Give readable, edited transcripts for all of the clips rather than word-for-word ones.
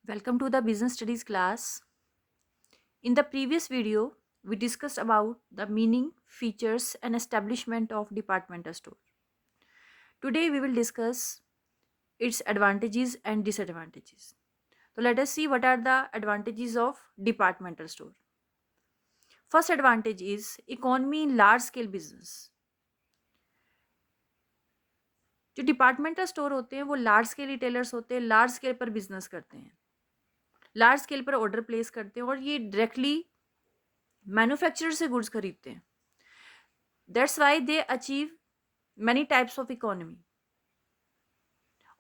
Welcome to the business studies class. In the previous video, we discussed about the meaning, features and establishment of departmental store. Today we will discuss its advantages and disadvantages. So let us see what are the advantages of departmental store. First advantage is economy in large scale business. जो departmental store होते हैं वो large scale retailers होते हैं, large scale पर business करते हैं, large scale पर ऑर्डर प्लेस करते हैं और ये डायरेक्टली मैन्युफैक्चरर से गुड्स खरीदते हैं. That's why they achieve many types of economy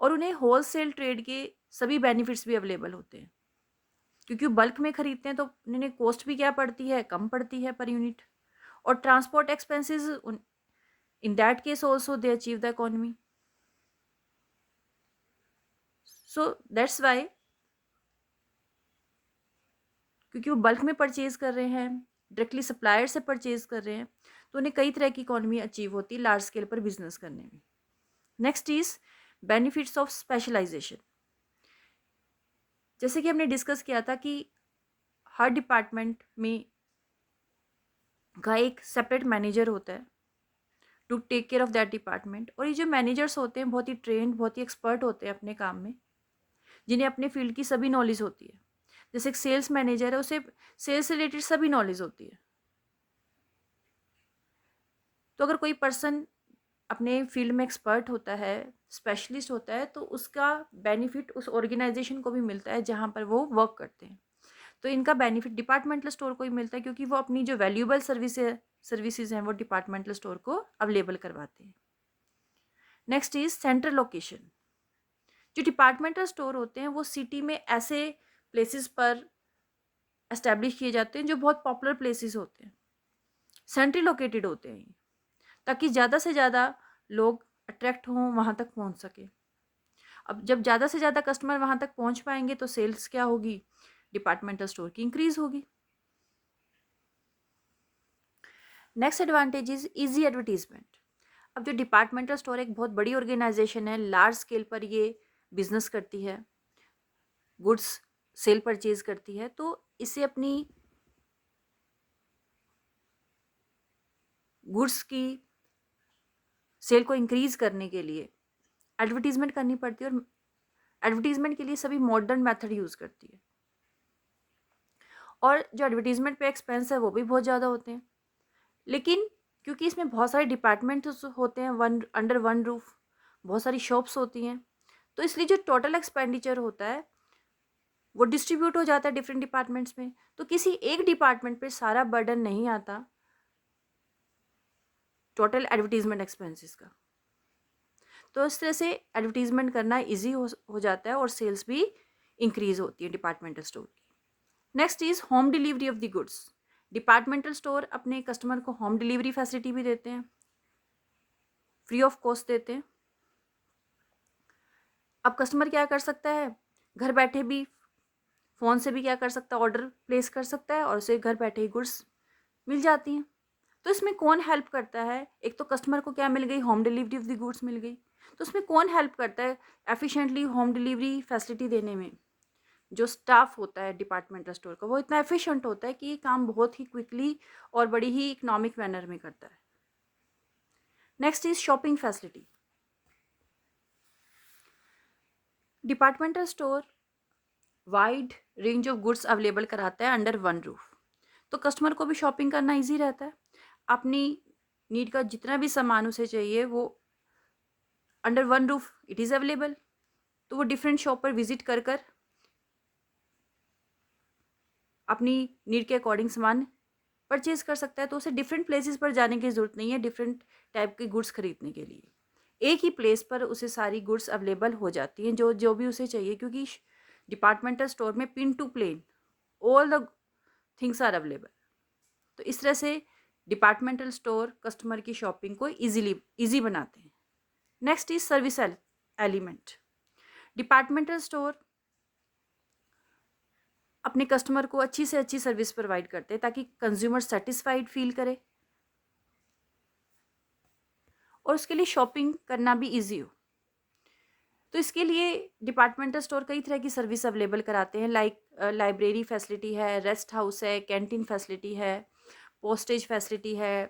और उन्हें होलसेल ट्रेड के सभी बेनिफिट्स भी अवेलेबल होते हैं क्योंकि वो बल्क में खरीदते हैं तो उन्हें कॉस्ट भी क्या पड़ती है, कम पड़ती है पर यूनिट. और transport expenses in that case also they achieve the economy. So that's why क्योंकि वो बल्क में परचेज कर रहे हैं, डायरेक्टली सप्लायर से परचेज कर रहे हैं, तो उन्हें कई तरह की इकोनॉमी अचीव होती है लार्ज स्केल पर बिजनेस करने में. Next is benefits of specialisation. जैसे कि हमने डिस्कस किया था कि हर डिपार्टमेंट में का एक सेपरेट मैनेजर होता है to take care of that department. और ये जो मैनेजर्स होते हैं बहुत ही ट्रेंड, बहुत ही एक्सपर्ट होते हैं अपने काम में, जिन्हें अपने फील्ड की सभी नॉलेज होती है. जैसे एक सेल्स मैनेजर है, उसे सेल्स से रिलेटेड सभी नॉलेज होती है. तो अगर कोई पर्सन अपने फील्ड में एक्सपर्ट होता है, स्पेशलिस्ट होता है, तो उसका बेनिफिट उस ऑर्गेनाइजेशन को भी मिलता है जहाँ पर वो वर्क करते हैं. तो इनका बेनिफिट डिपार्टमेंटल स्टोर को ही मिलता है क्योंकि वो अपनी जो वैल्यूएबल सर्विसेज हैं वो डिपार्टमेंटल स्टोर को अवेलेबल करवाते हैं. Next is central location. जो डिपार्टमेंटल स्टोर होते हैं वो सिटी में ऐसे प्लेसेस पर एस्टेब्लिश किए जाते हैं जो बहुत पॉपुलर प्लेसेस होते हैं, सेंट्रली लोकेटेड होते हैं, ताकि ज़्यादा से ज़्यादा लोग अट्रैक्ट हों, वहाँ तक पहुँच सके. अब जब ज़्यादा से ज़्यादा कस्टमर वहाँ तक पहुँच पाएंगे तो सेल्स क्या होगी, डिपार्टमेंटल स्टोर की इंक्रीज होगी. Next advantage is easy advertisement. अब जो डिपार्टमेंटल स्टोर एक बहुत बड़ी ऑर्गेनाइजेशन है, लार्ज स्केल पर ये बिजनेस करती है, गुड्स सेल परचेज करती है, तो इसे अपनी गुड्स की सेल को इंक्रीज करने के लिए एडवर्टीजमेंट करनी पड़ती है और एडवर्टीजमेंट के लिए सभी मॉडर्न मेथड यूज़ करती है. और जो एडवर्टीजमेंट पे एक्सपेंस है वो भी बहुत ज़्यादा होते हैं, लेकिन क्योंकि इसमें बहुत सारे डिपार्टमेंट्स होते हैं अंडर वन रूफ, बहुत सारी शॉप्स होती हैं, तो इसलिए जो टोटल एक्सपेंडिचर होता है वो डिस्ट्रीब्यूट हो जाता है डिफरेंट डिपार्टमेंट्स में. तो किसी एक डिपार्टमेंट पे सारा बर्डन नहीं आता टोटल एडवर्टीजमेंट एक्सपेंसेस का. तो इस तरह से एडवर्टीजमेंट करना ईजी हो जाता है और सेल्स भी इंक्रीज होती है डिपार्टमेंटल स्टोर की. Next is home delivery of the goods. Departmental store अपने कस्टमर को होम डिलीवरी फैसिलिटी भी देते हैं, फ्री ऑफ कॉस्ट देते हैं. अब कस्टमर क्या कर सकता है, घर बैठे भी फ़ोन से भी क्या कर सकता है, ऑर्डर प्लेस कर सकता है और उसे घर बैठे ही गुड्स मिल जाती हैं. तो इसमें कौन हेल्प करता है, एक तो कस्टमर को क्या मिल गई, home delivery of the goods मिल गई. तो उसमें कौन हेल्प करता है एफिशिएंटली होम डिलीवरी फैसिलिटी देने में, जो स्टाफ होता है डिपार्टमेंटल स्टोर का, वो इतना एफिशिएंट होता है कि ये काम बहुत ही क्विकली और बड़ी ही इकोनॉमिक मैनर में करता है. Next is shopping facility. Departmental store wide range of goods available कराता है अंडर वन रूफ, तो कस्टमर को भी शॉपिंग करना इजी रहता है. अपनी नीड का जितना भी सामान उसे चाहिए वो under one roof it is available. तो वो डिफरेंट शॉप पर विजिट कर कर अपनी नीड के अकॉर्डिंग सामान परचेज कर सकता है. तो उसे डिफरेंट प्लेसेस पर जाने की ज़रूरत नहीं है डिफरेंट टाइप के गुड्स खरीदने के लिए. एक ही प्लेस पर उसे सारी गुड्स अवेलेबल हो जाती हैं जो जो भी उसे चाहिए, क्योंकि डिपार्टमेंटल स्टोर में pin to plane all the things are available. तो इस तरह से डिपार्टमेंटल स्टोर कस्टमर की शॉपिंग को ईजी बनाते हैं. Next is service element. Departmental store अपने कस्टमर को अच्छी से अच्छी सर्विस प्रोवाइड करते हैं ताकि कंज्यूमर सेटिस्फाइड फील करे और उसके लिए शॉपिंग करना भी इजी हो. तो इसके लिए डिपार्टमेंटल स्टोर कई तरह की सर्विस अवेलेबल कराते हैं, लाइक लाइब्रेरी फैसिलिटी है, रेस्ट हाउस है, कैंटीन फैसिलिटी है, पोस्टेज फैसिलिटी है,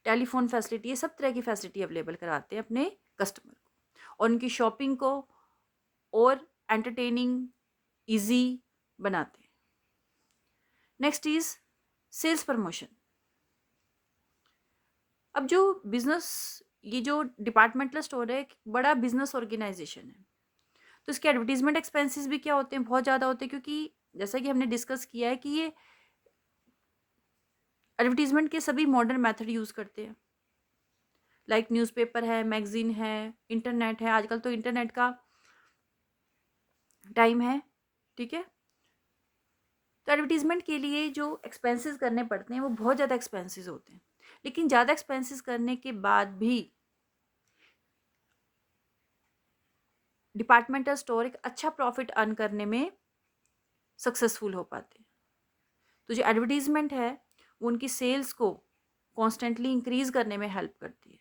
टेलीफोन फैसिलिटी है, सब तरह की फैसिलिटी अवेलेबल कराते हैं अपने कस्टमर को और उनकी शॉपिंग को और एंटरटेनिंग इजी बनाते हैं। Next is sales promotion. अब जो बिजनेस, ये जो डिपार्टमेंटल स्टोर है एक बड़ा बिजनेस ऑर्गेनाइजेशन है, तो इसके एडवर्टीजमेंट एक्सपेंसेस भी क्या होते हैं, बहुत ज़्यादा होते हैं, क्योंकि जैसा कि हमने डिस्कस किया है कि ये एडवर्टीजमेंट के सभी मॉडर्न मेथड यूज़ करते हैं, लाइक न्यूज़पेपर है, मैगजीन है, इंटरनेट है, आजकल तो इंटरनेट का टाइम है, ठीक है। तो एडवर्टीजमेंट के लिए जो एक्सपेंसेस करने पड़ते हैं वो बहुत ज़्यादा एक्सपेंसेस होते हैं, लेकिन ज़्यादा एक्सपेंसेस करने के बाद भी डिपार्टमेंटल स्टोर एक अच्छा प्रॉफिट अर्न करने में सक्सेसफुल हो पाते हैं। तो जो एडवर्टीजमेंट है वो उनकी सेल्स को कॉन्स्टेंटली इंक्रीज करने में हेल्प करती है।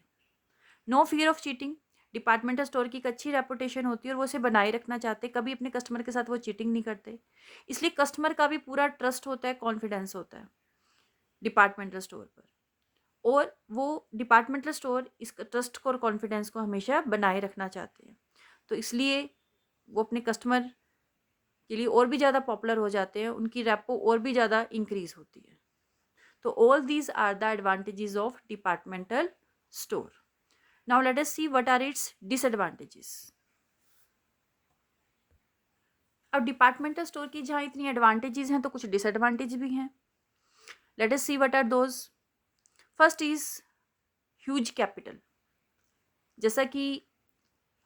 No fear of cheating. Departmental store की एक अच्छी रेपुटेशन होती है और वो उसे बनाए रखना चाहते हैं, कभी अपने कस्टमर के साथ वो चीटिंग नहीं करते, इसलिए कस्टमर का भी पूरा ट्रस्ट होता है, कॉन्फिडेंस होता है डिपार्टमेंटल स्टोर पर, और वो डिपार्टमेंटल स्टोर इस ट्रस्ट को और कॉन्फिडेंस को हमेशा बनाए रखना चाहते हैं, तो इसलिए वो अपने कस्टमर के लिए और भी ज़्यादा पॉपुलर हो जाते हैं, उनकी रेपो और भी ज़्यादा इंक्रीज होती है। तो all these are the advantages of departmental store. Now let us see what are its disadvantages. अब डिपार्टमेंटल स्टोर की जहाँ इतनी एडवांटेजेस हैं तो कुछ डिसएडवांटेज भी हैं। Let us see what are those. First is huge capital. जैसा कि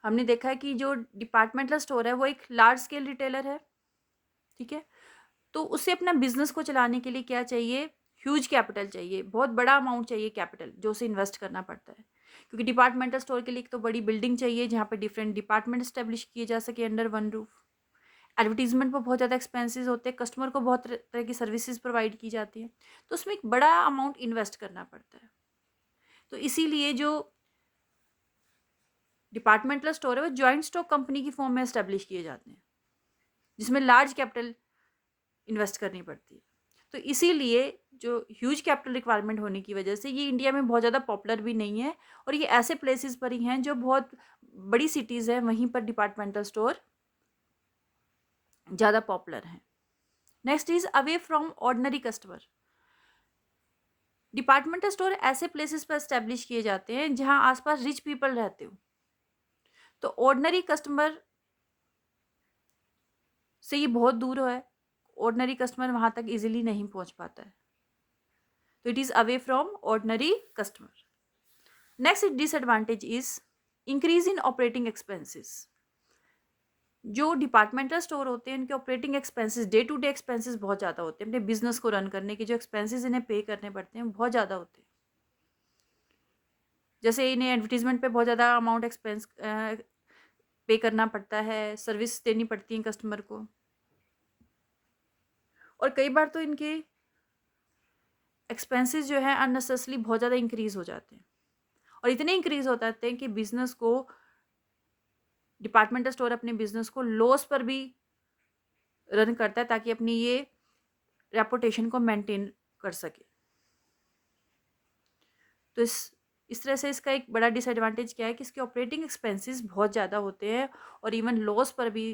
हमने देखा है कि जो डिपार्टमेंटल स्टोर है वो एक लार्ज स्केल रिटेलर है, ठीक है, तो उसे अपना बिजनेस को चलाने के लिए क्या चाहिए, ह्यूज कैपिटल चाहिए, बहुत बड़ा अमाउंट चाहिए कैपिटल जो उसे इन्वेस्ट करना पड़ता है, क्योंकि डिपार्टमेंटल स्टोर के लिए एक तो बड़ी बिल्डिंग चाहिए जहाँ पर डिफरेंट डिपार्टमेंट स्टेब्लिश किए जा सके अंडर वन रूफ। एडवर्टीजमेंट पर बहुत ज़्यादा एक्सपेंसेस होते हैं, कस्टमर को बहुत तरह की सर्विसेज प्रोवाइड की जाती हैं, तो उसमें एक बड़ा अमाउंट इन्वेस्ट करना पड़ता है। तो इसीलिए जो डिपार्टमेंटल स्टोर है वो जॉइंट स्टॉक कंपनी की फॉर्म में एस्टेब्लिश किए जाते हैं, जिसमें लार्ज कैपिटल इन्वेस्ट करनी पड़ती है। तो इसीलिए जो ह्यूज कैपिटल रिक्वायरमेंट होने की वजह से ये इंडिया में बहुत ज़्यादा पॉपुलर भी नहीं है, और ये ऐसे प्लेसेस पर ही हैं जो बहुत बड़ी सिटीज़ हैं वहीं पर डिपार्टमेंटल स्टोर ज़्यादा पॉपुलर हैं। Next is away from ordinary customer. Departmental store ऐसे प्लेसेस पर एस्टेब्लिश किए जाते हैं जहां आसपास रिच पीपल रहते हो, तो ऑर्डिनरी कस्टमर से ये बहुत दूर है, ऑर्डिनरी कस्टमर वहां तक इजीली नहीं पहुंच पाता है, तो it is away from ordinary customer. Next disadvantage is increase in operating expenses. जो डिपार्टमेंटल स्टोर होते हैं उनके operating expenses, day to day expenses बहुत ज़्यादा होते हैं, अपने बिजनेस को रन करने के जो एक्सपेंसेस इन्हें पे करने पड़ते हैं बहुत ज़्यादा होते हैं। जैसे इन्हें एडवर्टीजमेंट पे बहुत ज़्यादा अमाउंट एक्सपेंस पे करना पड़ता है, सर्विस देनी पड़ती है कस्टमर को, और कई बार तो इनके एक्सपेंसेस जो है अननेसेसरली बहुत ज़्यादा इंक्रीज हो जाते हैं, और इतने इंक्रीज हो जाते हैं कि बिजनेस को, डिपार्टमेंटल स्टोर अपने बिजनेस को लॉस पर भी रन करता है ताकि अपनी ये रेपुटेशन को मेंटेन कर सके। तो इस तरह से इसका एक बड़ा डिसएडवांटेज क्या है कि इसके ऑपरेटिंग एक्सपेंसेस बहुत ज़्यादा होते हैं और इवन लॉस पर भी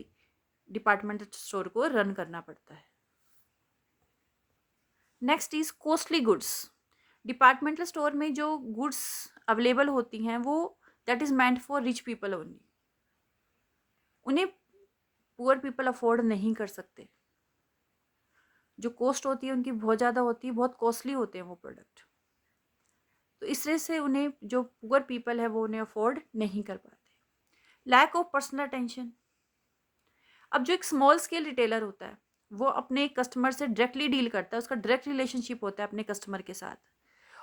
डिपार्टमेंटल स्टोर को रन करना पड़ता है। Next is costly goods. Departmental store में जो गुड्स अवेलेबल होती हैं वो that is meant for rich people only, उन्हें पुअर पीपल अफोर्ड नहीं कर सकते, जो कॉस्ट होती है उनकी बहुत ज़्यादा होती है, बहुत कॉस्टली होते हैं वो प्रोडक्ट, तो इस तरह से उन्हें जो पुअर पीपल है वो उन्हें अफोर्ड नहीं कर पाते। Lack of personal attention. अब जो एक स्मॉल स्केल रिटेलर होता है वो अपने कस्टमर से डायरेक्टली डील करता है, उसका डायरेक्ट रिलेशनशिप होता है अपने कस्टमर के साथ,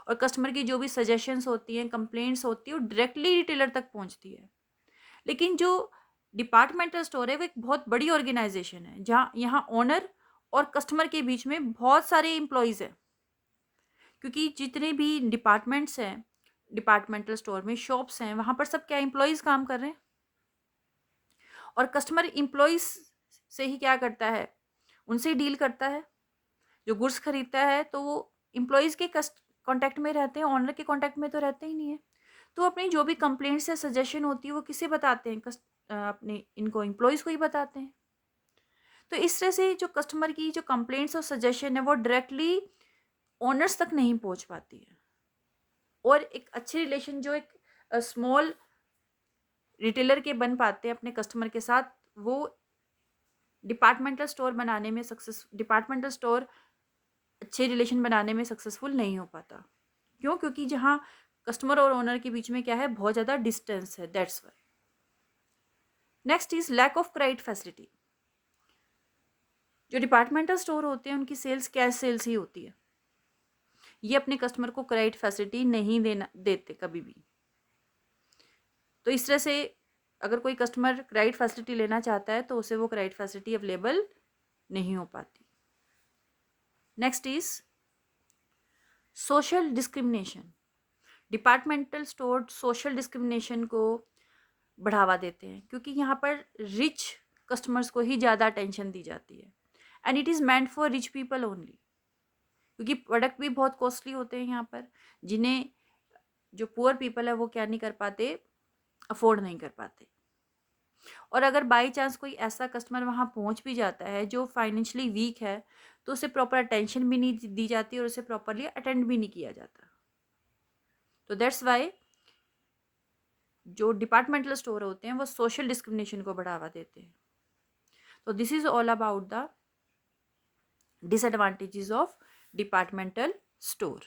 और कस्टमर की जो भी सजेशंस होती हैं, कंप्लेंट्स होती है, वो डायरेक्टली रिटेलर तक पहुंचती है। लेकिन जो डिपार्टमेंटल स्टोर है वो एक बहुत बड़ी ऑर्गेनाइजेशन है जहाँ यहाँ ओनर और कस्टमर के बीच में बहुत सारे एम्प्लॉयज़ हैं, क्योंकि जितने भी डिपार्टमेंट्स हैं डिपार्टमेंटल स्टोर में, शॉप्स हैं, वहाँ पर सब क्या एम्प्लॉयज़ काम कर रहे हैं, और कस्टमर एम्प्लॉइज से ही क्या करता है, उनसे ही डील करता है। जो गुड्स खरीदता है तो वो एम्प्लॉइज के कांटेक्ट में रहते हैं, ओनर के कांटेक्ट में तो रहते ही नहीं है। तो अपनी जो भी कंप्लेंट्स या सजेशन होती है वो किसे बताते हैं, अपने इनको एम्प्लॉइज को ही बताते हैं। तो इस तरह से जो कस्टमर की जो कंप्लेंट्स और सजेशन है वो डायरेक्टली ओनर्स तक नहीं पहुंच पाती है। और एक अच्छे रिलेशन जो एक स्मॉल रिटेलर के बन पाते हैं अपने कस्टमर के साथ, वो डिपार्टमेंटल स्टोर अच्छे रिलेशन बनाने में सक्सेसफुल नहीं हो पाता। क्यों? क्योंकि जहाँ कस्टमर और ओनर के बीच में क्या है, बहुत ज़्यादा डिस्टेंस है, that's why. Next is lack of credit facility. जो डिपार्टमेंटल स्टोर होते हैं उनकी सेल्स कैश सेल्स ही होती है, ये अपने कस्टमर को क्रेडिट फैसिलिटी नहीं देते कभी भी। तो इस तरह से अगर कोई कस्टमर क्रेडिट फैसिलिटी लेना चाहता है तो उसे वो क्रेडिट फैसिलिटी अवेलेबल नहीं हो पाती। Next is social discrimination. Departmental store social discrimination को बढ़ावा देते हैं क्योंकि यहाँ पर रिच कस्टमर्स को ही ज़्यादा अटेंशन दी जाती है, and it is meant for rich people only. क्योंकि प्रोडक्ट भी बहुत कॉस्टली होते हैं यहाँ पर, जिन्हें जो पुअर पीपल है वो क्या नहीं कर पाते, अफोर्ड नहीं कर पाते। और अगर बाई चांस कोई ऐसा कस्टमर वहाँ पहुँच भी जाता है जो फाइनेंशियली वीक है, तो उसे प्रॉपर अटेंशन भी नहीं दी जाती और उसे प्रॉपरली अटेंड भी नहीं किया जाता। तो दैट्स वाई जो डिपार्टमेंटल स्टोर होते हैं वो सोशल डिस्क्रिमिनेशन को बढ़ावा देते हैं। तो this is all about the disadvantages of departmental store.